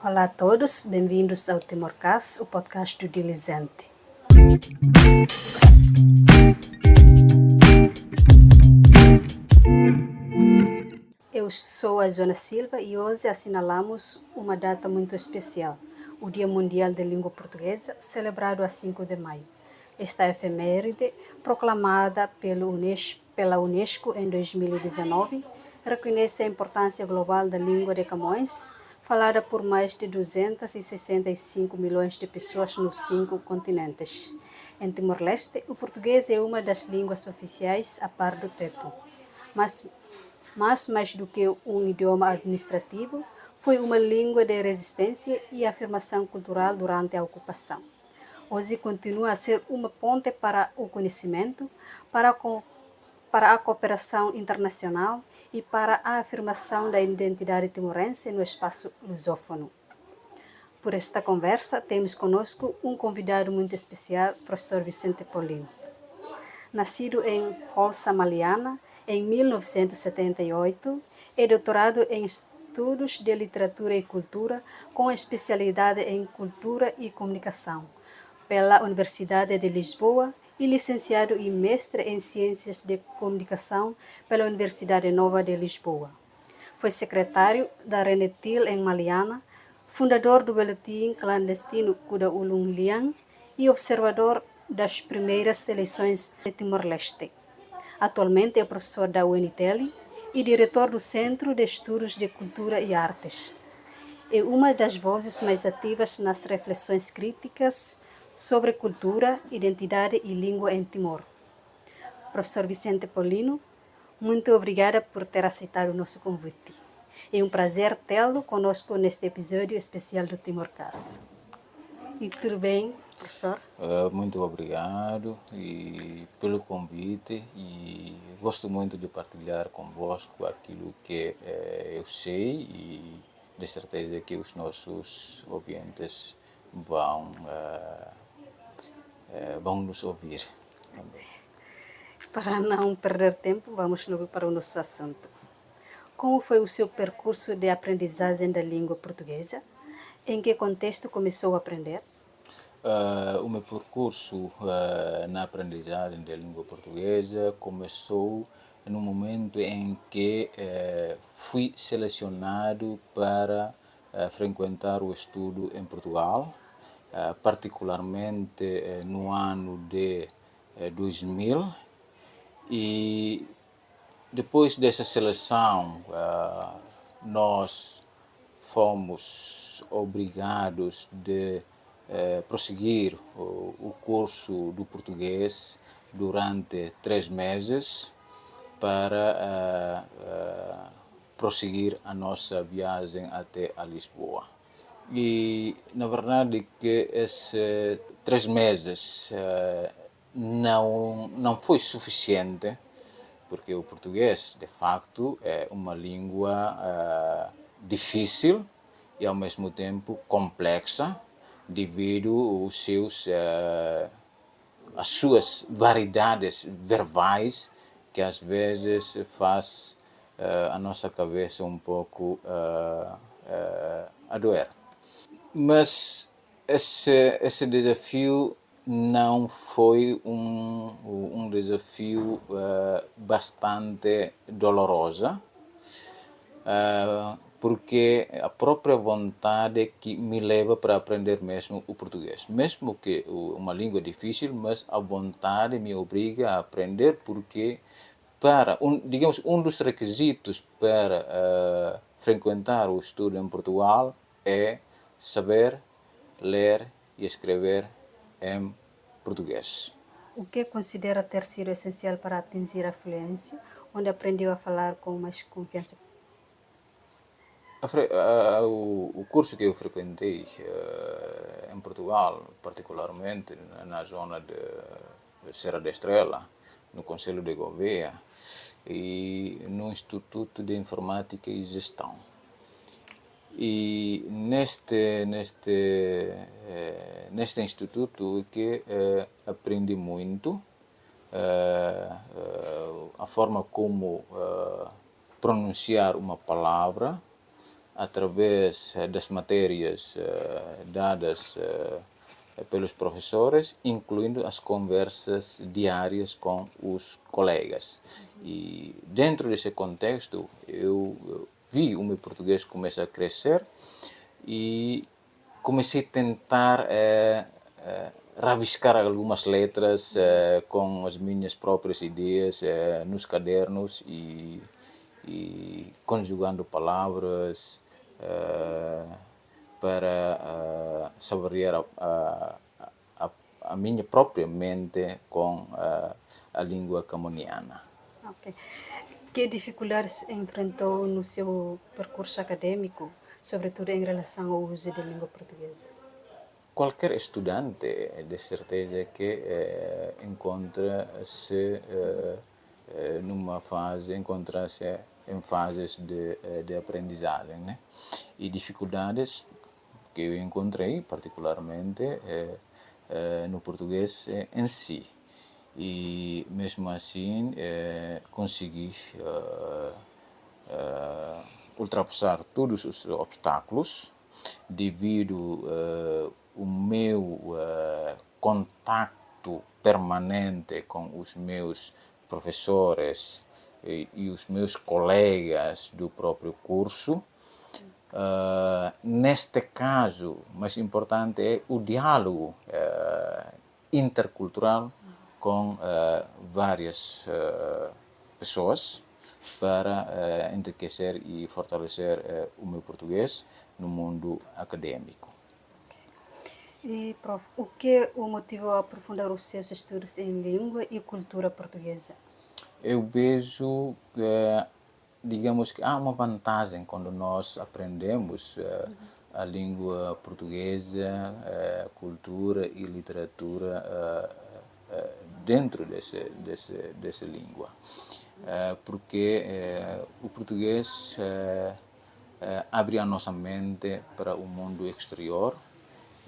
Olá a todos, bem-vindos ao Timorcast, o podcast do Diligente. Eu sou a Joana Silva e hoje assinalamos uma data muito especial, o Dia Mundial da Língua Portuguesa, celebrado a 5 de maio. Esta efeméride, proclamada pela Unesco em 2019, reconhece a importância global da língua de Camões, falada por mais de 265 milhões de pessoas nos 5 continentes. Em Timor-Leste, o português é uma das línguas oficiais a par do teto. Mas mais do que um idioma administrativo, foi uma língua de resistência e afirmação cultural durante a ocupação. Hoje continua a ser uma ponte para o conhecimento, para a cooperação internacional e para a afirmação da identidade timorense no espaço lusófono. Por esta conversa, temos conosco um convidado muito especial, o professor Vicente Paulino. Nascido em Holsa Maliana, em 1978, é doutorado em Estudos de Literatura e Cultura, com especialidade em Cultura e Comunicação, pela Universidade de Lisboa, e licenciado e mestre em Ciências de Comunicação pela Universidade Nova de Lisboa. Foi secretário da Renetil em Maliana, fundador do boletim clandestino Kuda Ulung Liang e observador das primeiras eleições de Timor-Leste. Atualmente é professor da UNITEL e diretor do Centro de Estudos de Cultura e Artes. É uma das vozes mais ativas nas reflexões críticas sobre cultura, identidade e língua em Timor. Professor Vicente Paulino, muito obrigada por ter aceitado o nosso convite. É um prazer tê-lo conosco neste episódio especial do Timorcast. E tudo bem, professor? Muito obrigado pelo convite e gosto muito de partilhar convosco aquilo que eu sei e de certeza que os nossos ouvintes vão nos ouvir também. Para não perder tempo, vamos logo para o nosso assunto. Como foi o seu percurso de aprendizagem da língua portuguesa? Em que contexto começou a aprender? O meu percurso na aprendizagem da língua portuguesa começou no momento em que fui selecionado para frequentar o estudo em Portugal, particularmente no ano de 2000, e depois dessa seleção nós fomos obrigados de prosseguir o curso do português durante 3 meses para prosseguir a nossa viagem até a Lisboa. E, na verdade, que esses 3 meses não foi suficiente, porque o português, de facto, é uma língua difícil e, ao mesmo tempo, complexa, devido às suas variedades verbais, que às vezes faz a nossa cabeça um pouco a doer. Mas esse desafio não foi um desafio bastante doloroso, porque a própria vontade que me leva para aprender mesmo o português. Mesmo que uma língua difícil, mas a vontade me obriga a aprender, porque digamos, um dos requisitos para frequentar o estudo em Portugal é saber ler e escrever em português. O que considera ter sido essencial para atingir a fluência, onde aprendeu a falar com mais confiança? O curso que eu frequentei em Portugal, particularmente na zona de Serra da Estrela, no Conselho de Gouveia, e no Instituto de Informática e Gestão. E neste instituto que aprendi muito a forma como pronunciar uma palavra, através das matérias dadas pelos professores, incluindo as conversas diárias com os colegas. E dentro desse contexto, eu vi o meu português começar a crescer e comecei a tentar rabiscar algumas letras com as minhas próprias ideias nos cadernos e conjugando palavras para saborear a minha própria mente com a língua camoniana. Ok. Que dificuldades enfrentou no seu percurso acadêmico, sobretudo em relação ao uso da língua portuguesa? Qualquer estudante, de certeza que encontra-se encontra-se em fases de aprendizagem, né? E dificuldades que eu encontrei, particularmente, no português em si. E mesmo assim consegui ultrapassar todos os obstáculos devido o meu contato permanente com os meus professores e os meus colegas do próprio curso. Neste caso, mais importante é o diálogo intercultural com várias pessoas para enriquecer e fortalecer o meu português no mundo acadêmico. E, prof, o que o motivou a aprofundar os seus estudos em língua e cultura portuguesa? Eu vejo, digamos que há uma vantagem quando nós aprendemos a língua portuguesa, cultura e literatura dentro dessa língua. Porque o português abre a nossa mente para o mundo exterior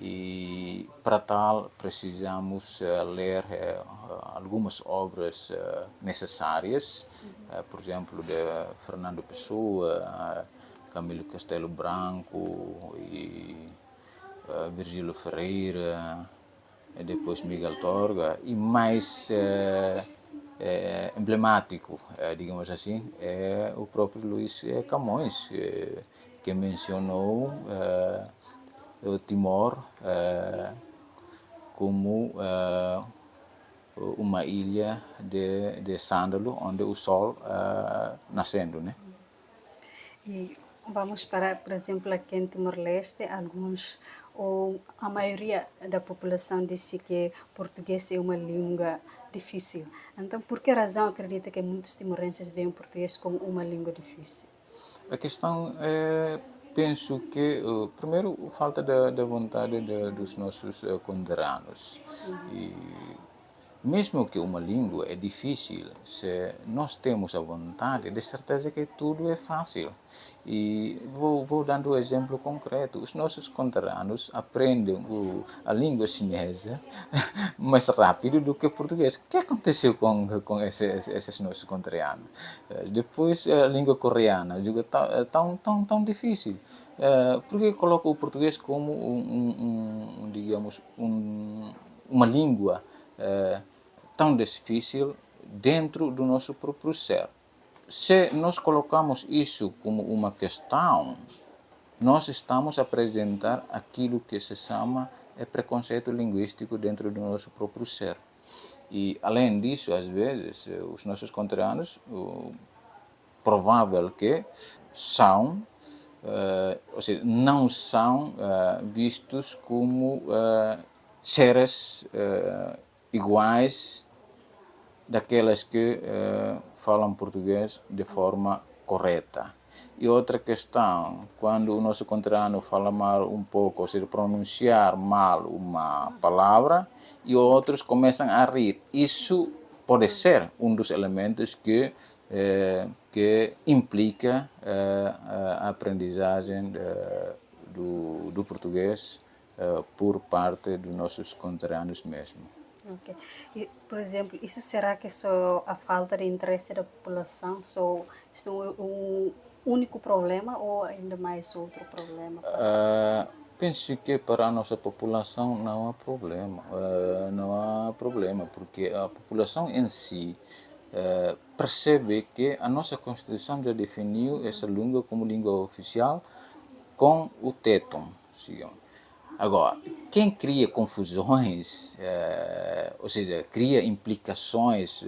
e para tal precisamos ler algumas obras necessárias, por exemplo, de Fernando Pessoa, Camilo Castelo Branco e Virgílio Ferreira, e depois Miguel Torga, e mais emblemático, digamos assim, é o próprio Luís Camões, que mencionou o Timor como uma ilha de sândalo onde o sol nascendo, né? E vamos para, por exemplo, aqui em Timor-Leste, ou a maioria da população disse que português é uma língua difícil. Então, por que razão acredita que muitos timorenses veem o português como uma língua difícil? A questão é, penso que, primeiro, falta da vontade dos nossos conterrâneos. E mesmo que uma língua é difícil, se nós temos a vontade, de certeza que tudo é fácil. E vou dando um exemplo concreto. Os nossos conterrâneos aprendem a língua chinesa mais rápido do que o português. O que aconteceu com esses nossos conterrâneos? Depois, a língua coreana, digo, tão difícil. Por que coloca o português como digamos, uma língua tão difícil dentro do nosso próprio ser? Se nós colocamos isso como uma questão, nós estamos a apresentar aquilo que se chama preconceito linguístico dentro do nosso próprio ser. E, além disso, às vezes, os nossos conterrâneos, provável que são, ou seja, não são vistos como seres iguais daquelas que falam português de forma correta. E outra questão, quando o nosso conterrâneo fala mal um pouco, ou seja, pronunciar mal uma palavra, e outros começam a rir. Isso pode ser um dos elementos que implica a aprendizagem do português por parte dos nossos conterrâneos mesmo. Ok. E, por exemplo, isso será que só a falta de interesse da população, só único problema ou ainda mais outro problema? Penso que para a nossa população não há problema. Não há problema, porque a população em si percebe que a nossa Constituição já definiu essa língua como língua oficial com o tétum. Agora, quem cria confusões, ou seja, cria implicações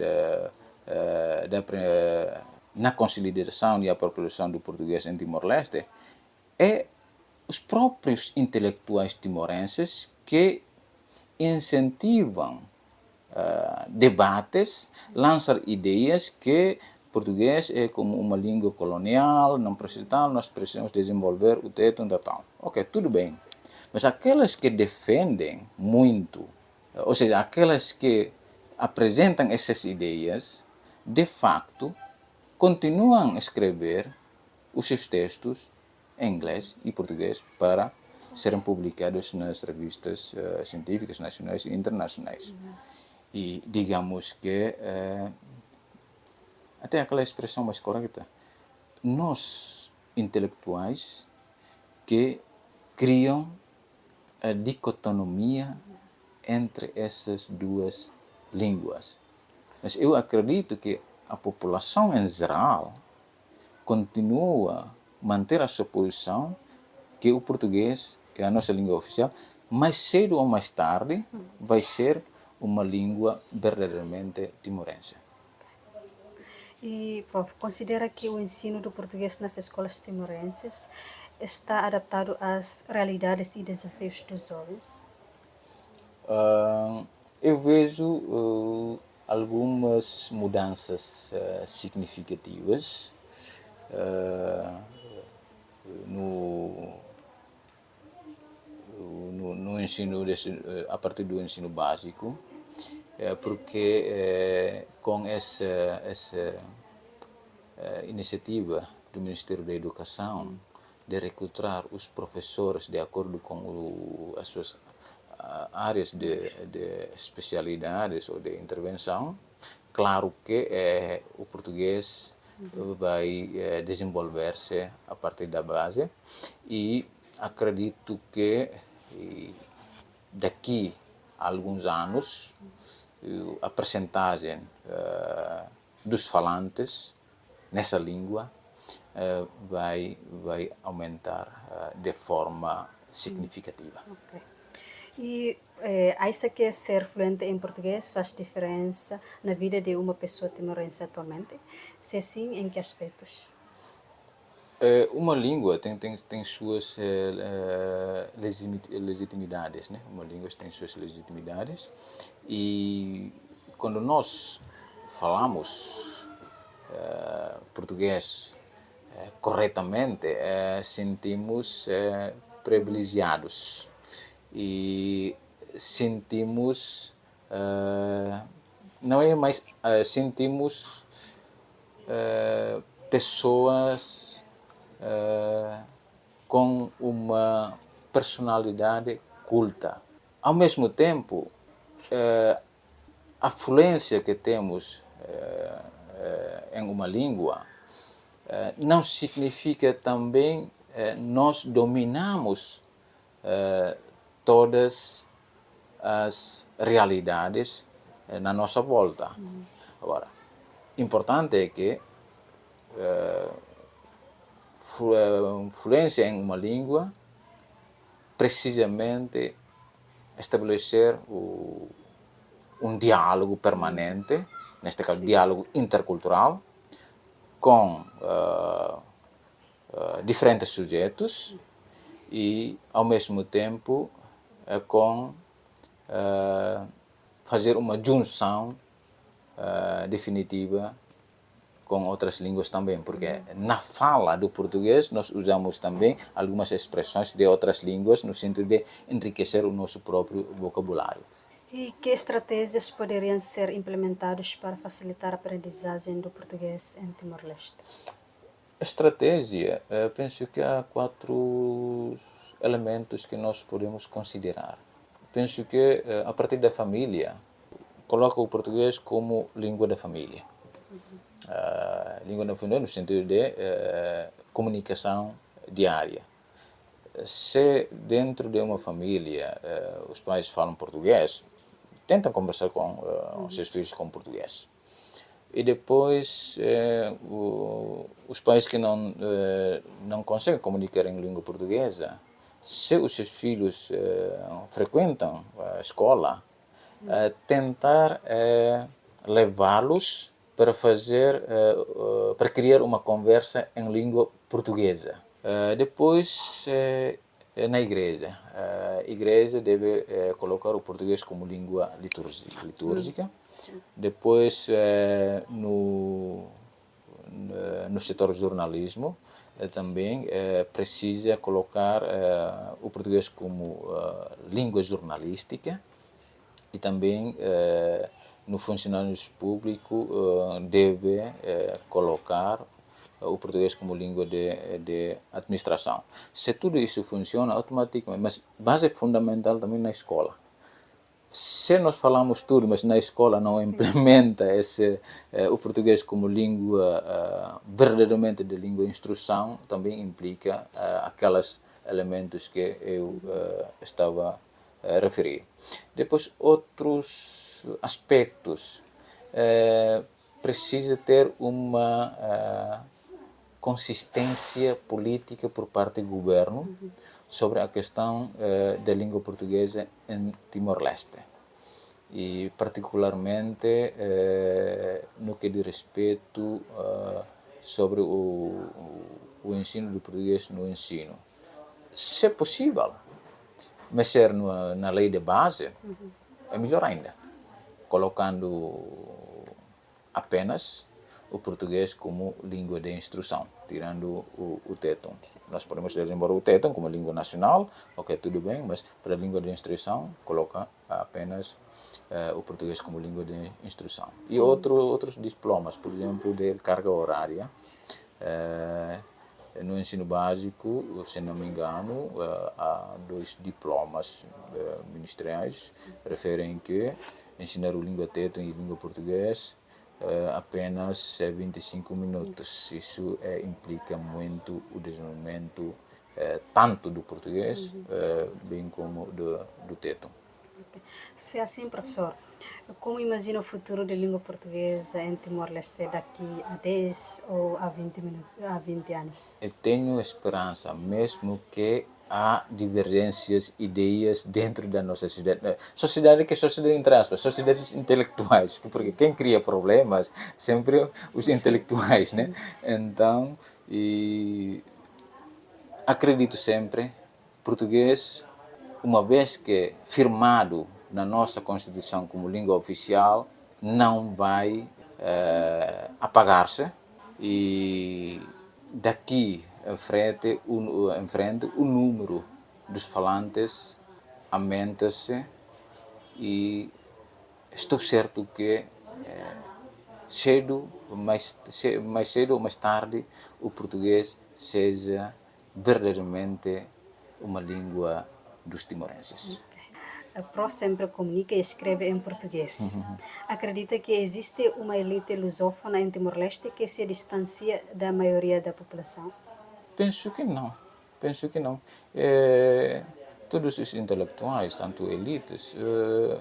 na consideração e apropriação do português em Timor-Leste, é os próprios intelectuais timorenses que incentivam debates, lançam ideias que português é como uma língua colonial, não precisa tal, nós precisamos desenvolver o tétum da tal. Ok, tudo bem. Mas aquelas que defendem muito, ou seja, aquelas que apresentam essas ideias, de facto, continuam a escrever os seus textos em inglês e português para serem publicados nas revistas científicas nacionais e internacionais. E digamos que, até aquela expressão mais correta, nós, intelectuais, que criam a dicotomia entre essas duas línguas. Mas eu acredito que a população em geral continua a manter a sua posição que o português é a nossa língua oficial, mais cedo ou mais tarde vai ser uma língua verdadeiramente timorense. E, prof, considera que o ensino do português nas escolas timorenses está adaptado às realidades e desafios dos jovens? Eu vejo algumas mudanças significativas no ensino, a partir do ensino básico, porque com essa iniciativa do Ministério da Educação de recrutar os professores de acordo com as suas áreas de especialidades ou de intervenção, claro que o português vai desenvolver-se a partir da base e acredito que daqui a alguns anos a percentagem dos falantes nessa língua vai aumentar de forma significativa. Okay. E acha que ser fluente em português faz diferença na vida de uma pessoa timorense atualmente? Se sim, em que aspectos? Uma língua tem suas legitimidades, né? Uma língua tem suas legitimidades e quando nós falamos português corretamente, sentimos privilegiados e sentimos, não é mais, sentimos pessoas com uma personalidade culta. Ao mesmo tempo, a fluência que temos em uma língua não significa também nós dominamos todas as realidades na nossa volta. Agora, importante é que fluência em uma língua precisamente estabelecer um diálogo permanente, neste caso, diálogo intercultural, com diferentes sujeitos e, ao mesmo tempo, com fazer uma junção definitiva com outras línguas também, porque na fala do português nós usamos também algumas expressões de outras línguas no sentido de enriquecer o nosso próprio vocabulário. E que estratégias poderiam ser implementadas para facilitar a aprendizagem do português em Timor-Leste? Estratégia, penso que há 4 elementos que nós podemos considerar. Penso que a partir da família, coloca o português como língua da família. Língua não fundamental no sentido de comunicação diária. Se dentro de uma família os pais falam português, tentam conversar com os seus filhos com português. E depois, os pais que não conseguem comunicar em língua portuguesa, se os seus filhos frequentam a escola, tentar levá-los para para criar uma conversa em língua portuguesa. Depois, na igreja. A igreja deve colocar o português como língua litúrgica. Depois, no setor do jornalismo, também precisa colocar o português como língua jornalística. E também no funcionário público deve colocar o português como língua de administração. Se tudo isso funciona automaticamente, mas base fundamental também na escola. Se nós falamos tudo, mas na escola não implementa o português como língua verdadeiramente de língua de instrução, também implica aqueles elementos que eu estava a referir. Depois, outros aspectos. Precisa ter uma consistência política por parte do governo sobre a questão da língua portuguesa em Timor-Leste. E, particularmente, no que diz respeito sobre o ensino do português no ensino. Se é possível mexer na lei de base, é melhor ainda, colocando apenas o português como língua de instrução, tirando o téton. Nós podemos ler embora o téton como língua nacional, ok, tudo bem, mas para a língua de instrução, coloca apenas o português como língua de instrução. E outros diplomas, por exemplo, de carga horária. No ensino básico, se não me engano, há 2 diplomas ministeriais referem que ensinar o língua téton e língua português apenas 25 minutos. Isso implica muito o desenvolvimento tanto do português bem como do téton. Se é assim, professor, como imagina o futuro da língua portuguesa em Timor-Leste daqui a 10 ou a 20 anos? Eu tenho esperança, mesmo que há divergências, ideias dentro da nossa sociedade. Sociedade que é sociedade entre aspas, sociedades intelectuais, porque quem cria problemas sempre os intelectuais, né? Então, acredito sempre, português, uma vez que firmado na nossa Constituição como língua oficial, não vai apagar-se, e daqui em frente o número dos falantes aumenta-se, e estou certo que mais cedo ou mais tarde o português seja verdadeiramente uma língua dos timorenses. A Pro sempre comunica e escreve em português. Acredita que existe uma elite lusófona em Timor-Leste que se distancia da maioria da população? Penso que não. Todos os intelectuais, tanto elites,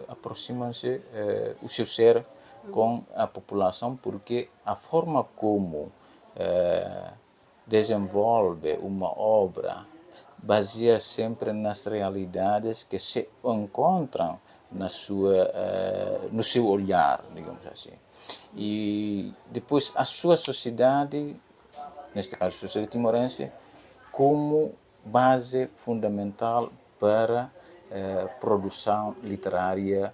aproximam-se o seu ser com a população, porque a forma como desenvolve uma obra baseia sempre nas realidades que se encontram no seu olhar, digamos assim. E depois a sua sociedade, neste caso a sociedade timorense, como base fundamental para produção literária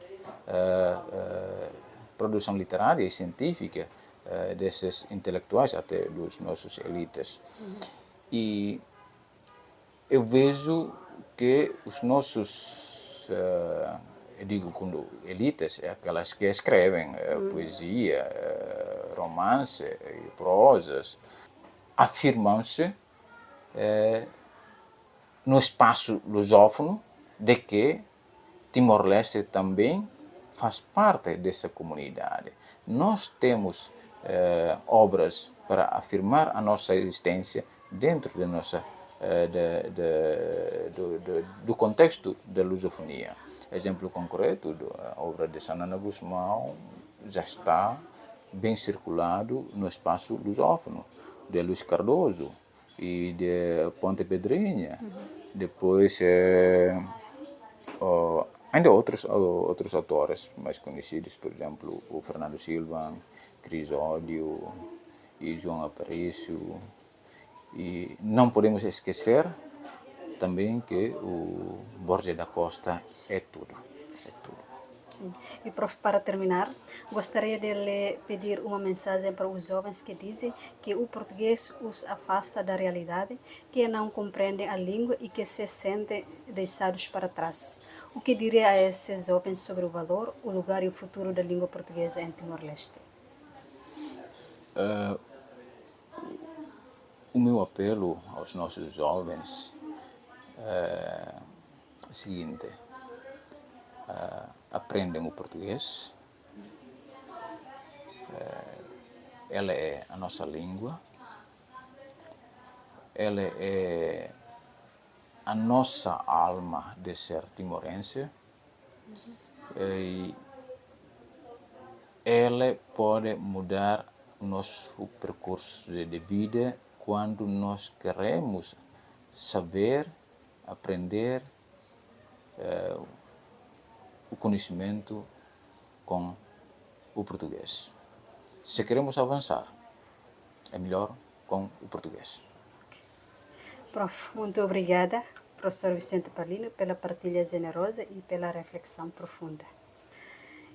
e científica desses intelectuais, até dos nossos elites. E eu vejo que os nossos, eu digo quando elites, aquelas que escrevem poesia, romance e prosas, afirmam-se no espaço lusófono de que Timor-Leste também faz parte dessa comunidade. Nós temos obras para afirmar a nossa existência dentro da nossa, do contexto da lusofonia. Exemplo concreto, a obra de Sanana Gusmão já está bem circulado no espaço lusófono, de Luís Cardoso e de Ponte Pedrinha. Depois, ainda outros autores mais conhecidos, por exemplo, o Fernando Silva, Crisódio e João Aparício. E não podemos esquecer também que o Borges da Costa é tudo. É tudo. Sim. E, prof, para terminar, gostaria de lhe pedir uma mensagem para os jovens que dizem que o português os afasta da realidade, que não compreendem a língua e que se sentem deixados para trás. O que diria a esses jovens sobre o valor, o lugar e o futuro da língua portuguesa em Timor-Leste? O meu apelo aos nossos jovens é o seguinte: aprendam o português, ela é a nossa língua, ela é a nossa alma de ser timorense, e ela pode mudar o nosso percurso de vida quando nós queremos saber, aprender o conhecimento com o português. Se queremos avançar, é melhor com o português. Prof, muito obrigada, professor Vicente Paulino, pela partilha generosa e pela reflexão profunda.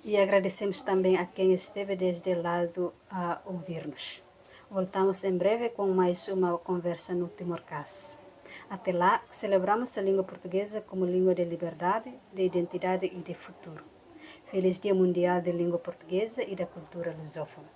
E agradecemos também a quem esteve desde o lado a ouvir-nos. Voltamos em breve com mais uma conversa no Timorcast. Até lá, celebramos a língua portuguesa como língua de liberdade, de identidade e de futuro. Feliz Dia Mundial da Língua Portuguesa e da Cultura Lusófona.